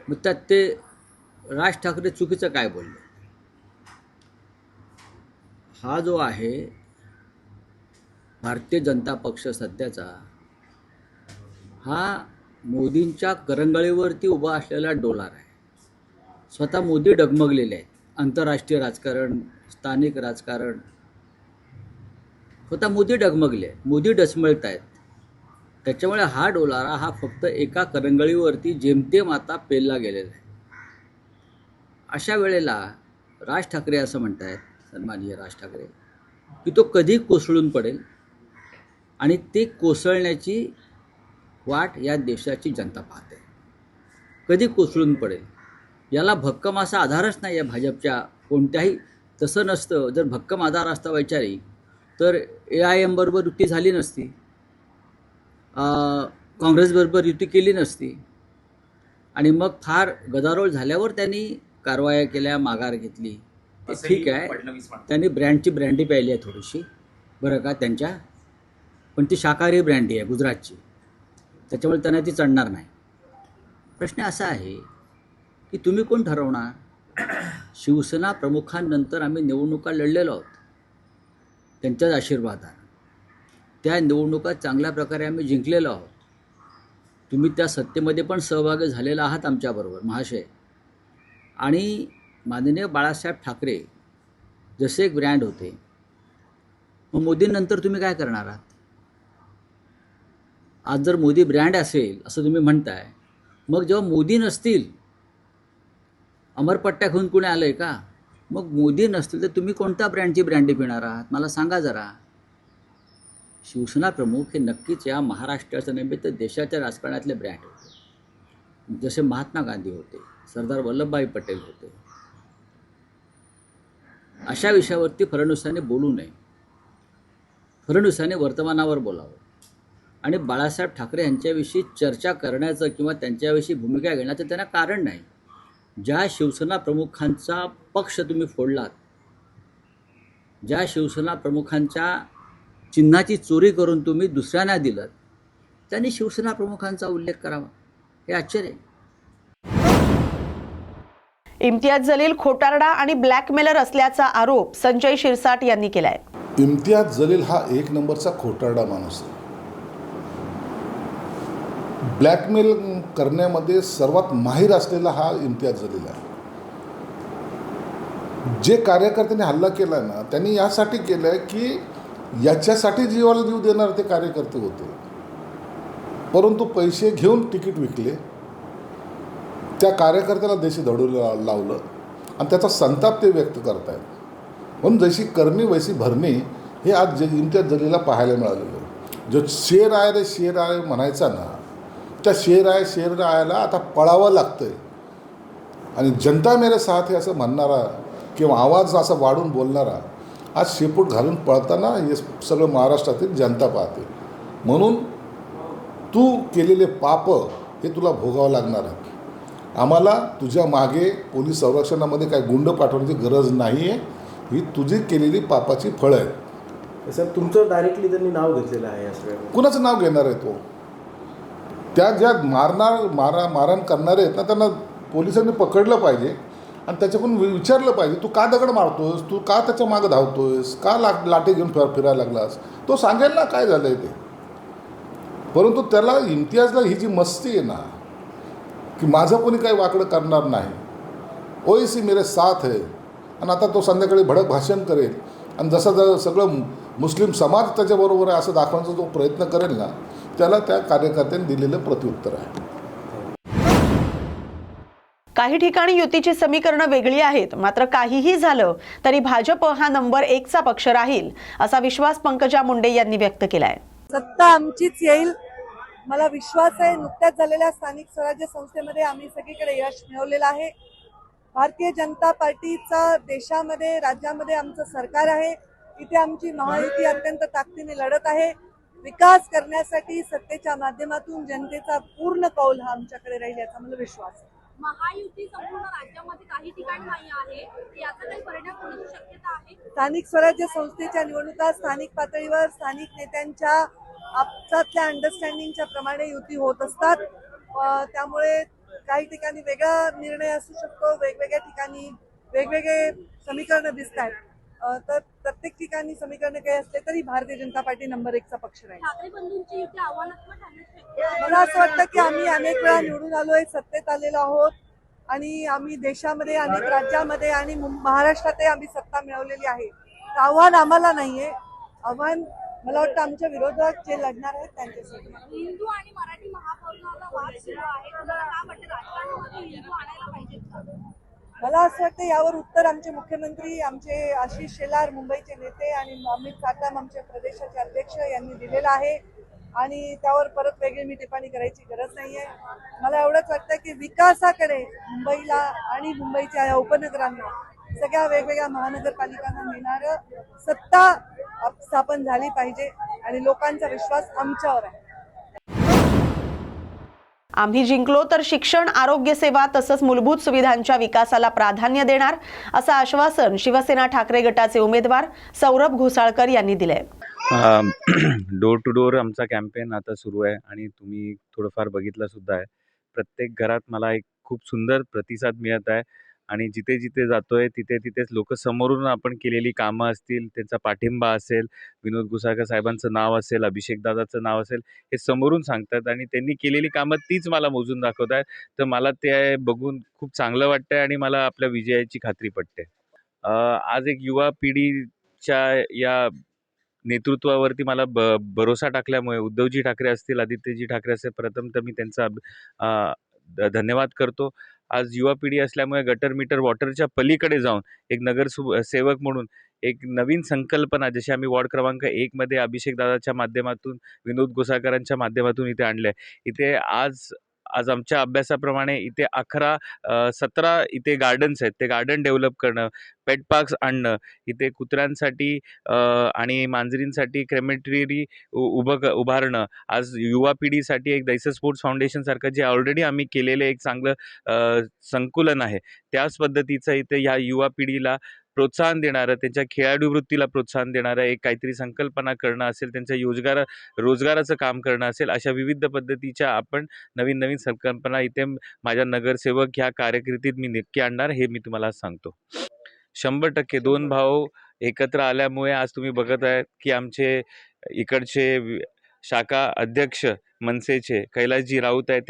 मग त्यात ते राज ठाकरे चुकीचं काय बोलले? हा जो आहे भारतीय जनता पक्ष सध्याचा, हा मोदींच्या करंगळीवरती उभा असलेला डोलार आहे. स्वतः मोदी डगमगलेले आहेत. आंतरराष्ट्रीय राजकारण, स्थानिक राजकारण, स्वतः मोदी डगमगले, मोदी डचमळत आहेत. त्याच्यामुळे हा डोलारा हा फक्त एका करंगळीवरती जेमतेम आता पेलला गेलेला आहे. अशा वेळेला राज ठाकरे असं म्हणत आहेत, सन्माननीय राज ठाकरे, की तो कधी कोसळून पडेल आणि ते कोसळण्याची वाट या देशाची जनता पाहते. कधी कोसळून पडेल याला भक्कम असा आधारच नाही आहे भाजपच्या कोणत्याही. तसं नसतं. जर भक्कम आधार असता वैचारिक तर AIM बरोबर युती झाली नसती, काँग्रेसबरोबर युती केली नसती, आणि मग फार गदारोळ झाल्यावर त्यांनी कारवाया केल्या, माघार घेतली. ते ठीक आहे, त्यांनी ब्रँडी प्यायली आहे थोडीशी, बरं का, त्यांच्या, पण ती शाकाहारी ब्रँडी आहे गुजरातची, त्याच्यामुळे त्यांना ती चढणार नाही. प्रश्न असा आहे की तुम्ही कोण ठरवणार? शिवसेना प्रमुखांनंतर आम्ही निवडणुका लढलेलो आहोत त्यांच्याच आशीर्वादाने. त्या निवडणुका चांगल्या प्रकारे आम्ही जिंकलेलो आहोत. तुम्ही त्या सत्तेमध्ये पण सहभागी झालेला आहात आमच्याबरोबर महाशय. आणि माननीय बाळासाहेब ठाकरे जसे एक ब्रँड होते, मग मोदींनंतर तुम्ही काय करणार आहात? आज जर मोदी ब्रँड असेल असं तुम्ही म्हणताय, मग जेव्हा मोदी नसतील, अमरपट्ट्या घेऊन कुणी आलंय का? मग मोदी नसतील तर तुम्ही कोणत्या ब्रँडची ब्रँडी पिणार आहात? मला सांगा जरा. शिवसेना प्रमुख हे नक्कीच या महाराष्ट्राचं नव्हे तर देशाच्या राजकारणातले ब्रँड होते. जसे महात्मा गांधी होते, सरदार वल्लभभाई पटेल होते. अशा विषयावरती फडणवीसांनी बोलू नये. फडणवीसांनी वर्तमानावर बोलावं आणि बाळासाहेब ठाकरे यांच्याविषयी चर्चा करण्याचं किंवा त्यांच्याविषयी भूमिका घेण्याचं त्यांना कारण नाही. ज्या शिवसेना प्रमुखांचा पक्ष तुम्ही फोडलात, ज्या शिवसेना प्रमुखांच्या चिन्हाची चोरी करून तुम्ही दुसऱ्यांना दिलं, त्यांनी शिवसेना प्रमुखांचा उल्लेख करावा. हे आश्चर्य. इम्तियाज जलील खोटारडा आणि ब्लॅकमेलर असल्याचा आरोप संजय शिरसाट यांनी केलाय. इम्तियाज जलील हा एक नंबरचा खोटारडा माणूस आहे. ब्लॅकमेल करण्यामध्ये सर्वात माहिर असलेला हा इम्तियाज जलील आहे. जे कार्यकर्त्यांनी हल्ला केला ना, त्यांनी यासाठी केलं आहे की याच्यासाठी जीवाला जीव देणार ते कार्यकर्ते होते, परंतु पैसे घेऊन तिकीट विकले, त्या कार्यकर्त्याला देशी धडू लावलं आणि त्याचा संताप ते व्यक्त करत आहेत. म्हणून जशी करणी वैसी भरणी हे आज इम्तियाज जलीलला पाहायला मिळालेलं. जो शेर आहे रे शेर आहे म्हणायचा ना, त्या शेर आयला आता पळावं लागतंय. आणि जनता मेरे साथ हे असं म्हणणारा किंवा आवाज असा वाढून बोलणारा आज शेपूट घालून पळताना हे सगळं महाराष्ट्रातील जनता पाहते. म्हणून तू केलेले पाप हे तुला भोगावं लागणार आहे. आम्हाला तुझ्या मागे पोलीस संरक्षणामध्ये काही गुंड पाठवण्याची गरज नाही आहे. ही तुझी केलेली पापाची फळं आहेत. सर, तुमचं डायरेक्टली त्यांनी नाव घेतलेलं आहे. कुणाचं नाव घेणार आहे तो? त्या ज्या मारहाण करणारे आहेत ना, त्यांना पोलिसांनी पकडलं पाहिजे आणि त्याच्याकडून विचारलं पाहिजे, तू का दगड मारतोयस, तू का त्याच्या मागं धावतोयस, का लाठी घेऊन फिरायला लागलास? तो सांगेल ना काय झालं आहे ते. परंतु त्याला इम्तियाजला ही जी मस्ती आहे ना की माझं कोणी काही वाकडं करणार नाही, ओएसी मेरे साथ आहे, आणि आता तो संध्याकाळी भडक भाषण करेल आणि जसं सगळं मुस्लिम समाज त्याच्याबरोबर आहे असं दाखवण्याचा जो प्रयत्न करेल ना, त्याला त्या कार्यकर्त्यांनी दिलेलं प्रत्युत्तर आहे. काही ठिकाणी युतीची समीकरणं वेगळी आहेत, मात्र काहीही झालं तरी भाजप हा नंबर 1चा पक्ष राहील असा विश्वास पंकजा मुंडे यांनी व्यक्त केलाय. सत्ता आमचीच येईल, मला विश्वास आहे. नुकत्याच झालेल्या स्थानिक स्वराज्य संस्थेमध्ये आम्ही सगळीकडे यश मिळवलेलं आहे. भारतीय जनता पार्टीचा देशामध्ये, राज्यामध्ये आमचं सरकार आहे. इथे आमची महायुती अत्यंत ताकदीने लढत आहे. विकास करण्यासाठी सत्तेच्या माध्यमातून जनतेचा पूर्ण कौल हा आमच्याकडे राहील याचा मला विश्वास आहे. महायुती संपूर्ण राज्यामध्ये काही ठिकाणी नाही आहे, याचा काही परिणाम होण्याची शक्यता आहे? स्थानिक स्वराज्य संस्थेच्या निवडणुका स्थानिक पातळीवर स्थानिक नेत्यांच्या आपसातल्या अंडरस्टँडिंगच्या प्रमाणे युती होत असतात. त्यामुळे काही ठिकाणी वेगळा निर्णय असू शकतो, वेगवेगळ्या ठिकाणी वेगवेगळे समीकरण दिसत आहेत. तर प्रत्येक ठिकाणी समीकरण काही असले तरी भारतीय जनता पार्टी नंबर 1चा पक्ष राहील. ठाकरे बंधूंची युती आव्हानात्मक ठरण्याची शक्यता आहे. मला असं वाटतं की आम्ही अनेक वेळा निवडून आलोय, सत्तेत आलेलो आहोत आणि आम्ही देशामध्ये अनेक राज्यामध्ये आणि महाराष्ट्रातही आम्ही सत्ता मिळवलेली आहे. तर आव्हान आम्हाला नाहीये, आव्हान मला वाटतं आमच्या विरोधात जे लढणार आहेत त्यांच्यासाठी. हिंदू आणि मराठी महापौराला वाद सुरू आहे. तुम्हाला काय वाटतं, राजकारणामध्ये हिंदू आणायला पाहिजेत का? मला असं वाटतं यावर उत्तर आमचे मुख्यमंत्री, आमचे आशिष शेलार मुंबईचे नेते आणि अमित साटम आमचे प्रदेशाचे अध्यक्ष यांनी दिलेलं आहे आणि त्यावर परत वेगळी मी टिप्पणी करायची गरज नाहीये. मला एवढंच वाटतं की विकासाकडे मुंबईला आणि मुंबईच्या या उपनगरांना सगळ्या वेगवेगळ्या महानगरपालिकांना मिळणारं सत्ता स्थापन झाली पाहिजे आणि लोकांचा विश्वास आमच्यावर आहे. आम्ही जिंकलो तर शिक्षण, आरोग्य सेवा तसंच मूलभूत सुविधांच्या विकासाला प्राधान्य देणार, असं आश्वासन शिवसेना ठाकरे गटाचे उमेदवार सौरभ घोसाळकर यांनी दिलंय. डोर टू डोर आमचा कॅम्पेन आता सुरू आहे आणि तुम्ही थोडंफार बघितलं सुद्धा आहे. प्रत्येक घरात मला एक खूप सुंदर प्रतिसाद मिळत आहे आणि जिथे जिथे जातोय तिथे तिथेच लोक समोरून आपण केलेली कामं असतील, त्यांचा पाठिंबा असेल, विनोद घोसाळकर साहेबांचं नाव असेल, अभिषेक दादाचं नाव असेल, हे समोरून सांगतात आणि त्यांनी केलेली कामं तीच मला मोजून दाखवत आहेत. तर मला ते बघून खूप चांगलं वाटतंय आणि मला आपल्या विजयाची खात्री पटते. आज एक युवा पिढीच्या या नेतृत्वावरती मला भरोसा टाकल्यामुळे उद्धवजी ठाकरे असतील, आदित्यजी ठाकरे असेल, प्रथम तर मी त्यांचा धन्यवाद करतो. आज युवा पिढी असल्यामुळे गटर मीटर वॉटरच्या पलीकडे जाऊन एक सेवक म्हणून एक नवीन संकल्पना जशी आम्ही वॉर्ड क्रमांक 1 मध्ये अभिषेक दादाच्या माध्यमातून, विनोद घोसाळकरांच्या माध्यमातून इथे आणलंय. इथे आज आमच्या अभ्यासाप्रमाणे इथे 17 इथे गार्डन्स आहेत. ते गार्डन डेव्हलप करणं, पेट पार्क्स आणणं, इथे कुत्र्यांसाठी आणि मांजरींसाठी क्रेमेटरी उभारणं, आज युवा पिढीसाठी एक दैस स्पोर्ट्स फाउंडेशनसारखं जे ऑलरेडी आम्ही केलेलं एक चांगलं संकुलन आहे, त्याच पद्धतीचं इथे ह्या युवा पिढीला प्रोत्साहन देणारं, त्यांच्या खेळाडू वृत्तीला प्रोत्साहन देणारं एक काहीतरी संकल्पना करणं असेल, त्यांच्या रोजगाराचं काम करणं असेल, अशा विविध पद्धतीच्या आपण नवीन नवीन संकल्पना इथे माझ्या नगरसेवक ह्या कार्यकिर्दीत मी नक्की आणणार, हे मी तुम्हाला सांगतो. 100% 2 भाऊ एकत्र आल्यामुळे आज तुम्ही बघत आहे की आमचे इकडचे शाखा अध्यक्ष मनसेचे कैलासजी राऊत आहेत,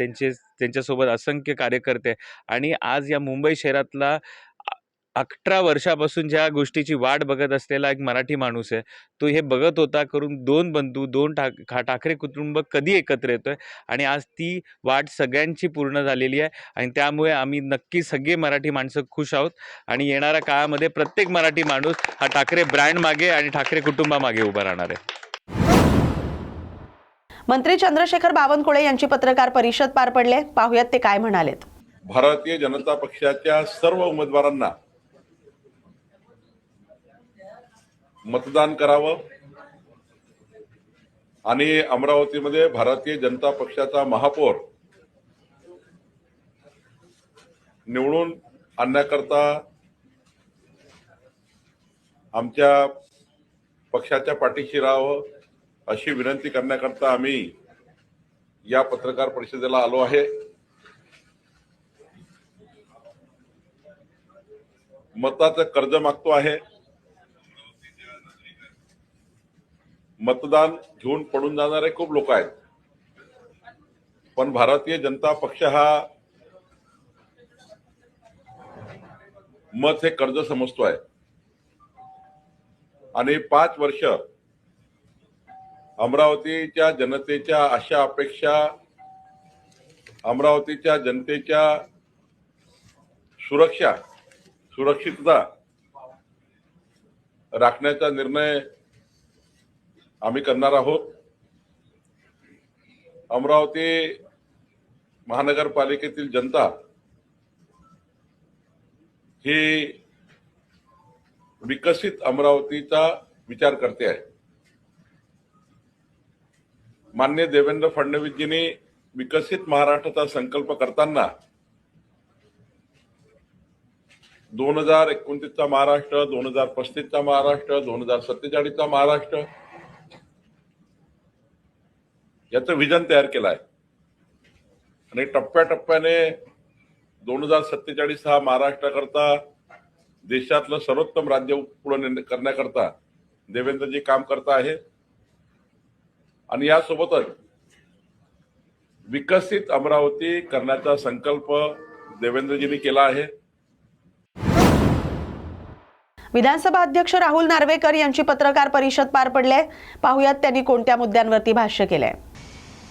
त्यांच्यासोबत असंख्य कार्यकर्ते आणि आज या मुंबई शहरातला 18 वर्षापासून ज्या गोष्टीची वाट बघत असलेला एक मराठी माणूस आहे, तो हे बघत होता करून 2 बंधू, 2 ठाकरे कुटुंब कधी एकत्र येतोय आणि आज ती वाट सगळ्यांची पूर्ण झालेली आहे आणि त्यामुळे आम्ही नक्की सगळे मराठी माणसं खुश आहोत आणि येणाऱ्या काळामध्ये प्रत्येक मराठी माणूस हा ठाकरे ब्रँड मागे आणि ठाकरे कुटुंबामागे उभा राहणार आहे. मंत्री चंद्रशेखर बावनकुळे यांची पत्रकार परिषद पार पडले. पाहुयात ते काय म्हणालेत. भारतीय जनता पक्षाच्या सर्व उमेदवारांना मतदान करावं आणि अमरावतीमध्ये भारतीय जनता पक्षाचा महापौर निवडून आणण्याकरता आमच्या पक्षाच्या पाठीशी राहावं अशी विनंती करण्याकरता आम्ही या पत्रकार परिषदेला आलो आहे. मताचं कर्ज मागतो आहे. मतदान घेऊन पडून जाणारे खूप लोक आहेत, पण भारतीय जनता पक्ष हा मत हे कर्ज समजतोय आणि 5 वर्ष अमरावतीच्या जनतेच्या आशा अपेक्षा, अमरावतीच्या जनतेच्या सुरक्षितता राखण्याचा निर्णय आम्ही करणार आहोत. अमरावती महानगरपालिकेतील जनता ही विकसित अमरावतीचा विचार करते आहे. माननीय देवेंद्र फडणवीसजींनी विकसित महाराष्ट्राचा संकल्प करताना 2029चा महाराष्ट्र, 2035चा महाराष्ट्र, 2047चा महाराष्ट्र याचं विजन तयार केलं आहे आणि टप्प्याटप्प्याने 2047 हा महाराष्ट्राकरता देशातलं सर्वोत्तम राज्य पुढे करण्याकरता देवेंद्रजी काम करता आहे आणि यासोबतच विकसित अमरावती करण्याचा संकल्प देवेंद्रजींनी केला आहे. विधानसभा अध्यक्ष राहुल नार्वेकर यांची पत्रकार परिषद पार पडली आहे. पाहुयात त्यांनी कोणत्या मुद्द्यांवरती भाष्य केलंय.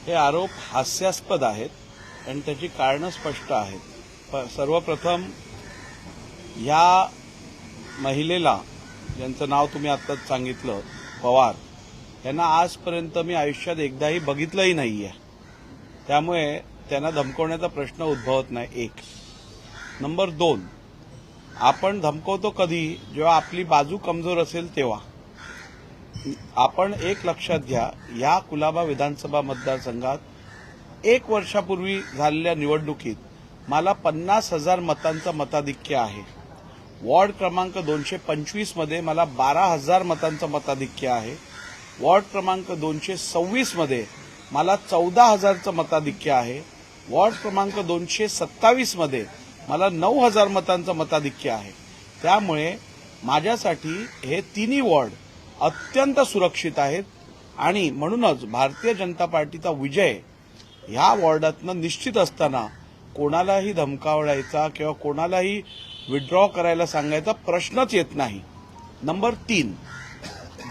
हे आरोप हास्यास्पद आहेत आणि त्याची कारणं स्पष्ट आहेत. सर्वप्रथम या महिलेला, ज्यांचं नाव तुम्ही आत्ताच सांगितलं, पवार, यांना आजपर्यंत मी आयुष्यात एकदाही बघितलंही नाहीये. त्यामुळे त्यांना धमकवण्याचा प्रश्न उद्भवत नाही. एक. नंबर 2, आपण धमकवतो कधी, जेव्हा आपली बाजू कमजोर असेल तेव्हा. आपण एक लक्षात घ्या, या कुलाबा विधानसभा मतदारसंघात 1 वर्षापूर्वी झालेल्या निवडणुकीत मला 50,000 मतांचं मताधिक्य आहे. वॉर्ड क्रमांक 225 मध्ये मला 12,000 मतांचं मताधिक्य आहे. वॉर्ड क्रमांक 226 मध्ये मला 14,000चं मताधिक्य आहे. वॉर्ड क्रमांक 227 मध्ये मला 9,000 मतांचं मताधिक्य आहे. त्यामुळे माझ्यासाठी हे तिन्ही वॉर्ड अत्यंत सुरक्षित आहेत आणि म्हणूनच भारतीय जनता पार्टीचा विजय ह्या वॉर्डातनं निश्चित असताना कोणालाही धमकावण्याचा किंवा कोणालाही विड्रॉ करायला सांगायचा प्रश्नच येत नाही. नंबर 3,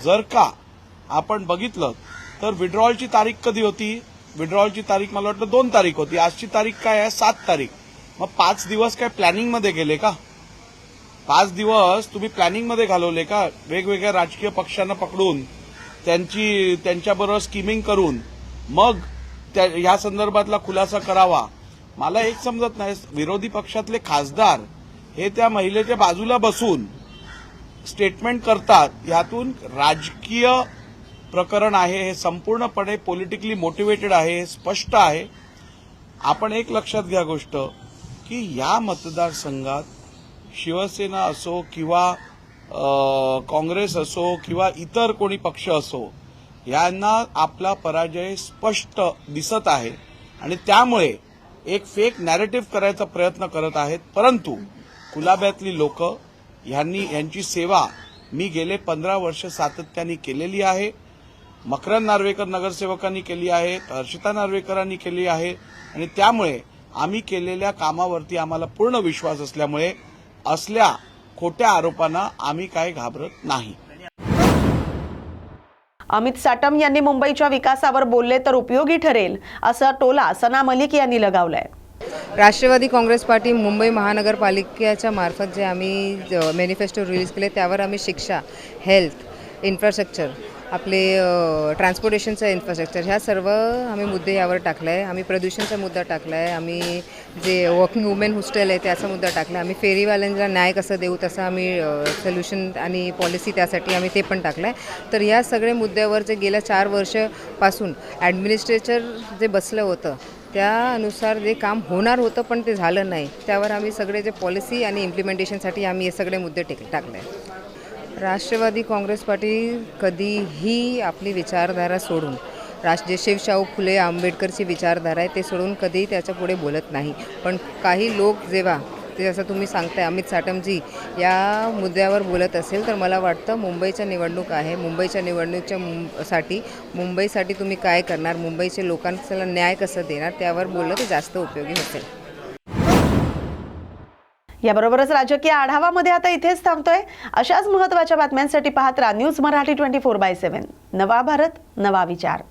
जर का आपण बघितलं तर विड्रॉलची तारीख कधी होती? विड्रॉलची तारीख मला वाटतं 2 तारीख होती. आजची तारीख काय आहे? 7 तारीख. मग 5 दिवस काय प्लॅनिंगमध्ये गेले का? 5 दिवस तुम्ही प्लॅनिंगमध्ये घालवले का? वेगवेगळ्या राजकीय पक्षांना पकडून त्यांच्याबरोबर स्कीमिंग करून मग या संदर्भातला खुलासा करावा. मला एक समजत नाही, विरोधी पक्षातले खासदार हे त्या महिलेच्या बाजूला बसून स्टेटमेंट करतात, यातून राजकीय प्रकरण आहे, हे संपूर्णपणे पॉलिटिकली मोटिवेटेड आहे, हे स्पष्ट आहे. आपण एक लक्षात घ्या गोष्ट की या मतदारसंघात शिवसेना असो किंवा काँग्रेस असो किंवा इतर कोणी पक्ष असो, यांना आपला पराजय स्पष्ट दिसत आहे आणि त्यामुळे एक फेक नॅरेटिव्ह करायचा प्रयत्न करत आहेत. परंतु कुलाब्यातली लोक यांची सेवा मी गेले 15 वर्ष सातत्याने केलेली आहे. मकरंद नार्वेकर नगरसेवकांनी केली आहे, हर्षिता नार्वेकरांनी केली आहे आणि त्यामुळे आम्ही केलेल्या कामावरती आम्हाला पूर्ण विश्वास असल्यामुळे असल्या खोट्या आरोपांना आम्ही काय घाबरत नाही. अमित साटम यांनी मुंबईच्या विकासावर बोलले तर उपयोगी ठरेल असा टोला सना मलिक यांनी लगावलाय. राष्ट्रवादी काँग्रेस पार्टी मुंबई महानगरपालिकेच्या मार्फत जे आम्ही मॅनिफेस्टो रिलीज केले त्यावर आम्ही शिक्षा, हेल्थ, इन्फ्रास्ट्रक्चर, आपले ट्रान्सपोर्टेशनचं इन्फ्रास्ट्रक्चर, ह्या सर्व आम्ही मुद्दे यावर टाकला आहे. आम्ही प्रदूषणचा मुद्दा टाकला आहे. आम्ही जे वर्किंग वुमेन हॉस्टेल आहे त्याचा मुद्दा टाकला. आम्ही फेरीवाल्यांना न्याय कसं देऊ तसं आम्ही सोल्युशन आणि पॉलिसी त्यासाठी आम्ही ते पण टाकलं आहे. तर या सगळ्या मुद्द्यावर जे गेल्या 4 वर्षापासून ॲडमिनिस्ट्रेटर जे बसलं होतं त्यानुसार जे काम होणार होतं पण ते झालं नाही, त्यावर आम्ही सगळे जे पॉलिसी आणि इम्प्लिमेंटेशनसाठी आम्ही हे सगळे मुद्दे टाकले. राष्ट्रवादी काँग्रेस पार्टी कधीही आपली विचारधारा सोडून जे शिवशाहू फुले आंबेडकरची विचारधारा आहे ते सोडून कधीही त्याच्या पुढे बोलत नाही. पण काही लोक जेव्हा ते जसं तुम्ही सांगताय अमित साटमजी या मुद्द्यावर बोलत असेल तर मला वाटतं मुंबईच्या निवडणूक आहे, मुंबईच्या मुंबईसाठी तुम्ही काय करणार, मुंबईचे लोकांना न्याय कसं देणार, त्यावर बोललं तर जास्त उपयोगी असेल. याबरोबरच राजकीय आढावामध्ये आता इथेच थांबतोय. अशाच महत्त्वाच्या बातम्यांसाठी पाहत राहा न्यूज मराठी 24/7. नवा भारत, नवा विचार.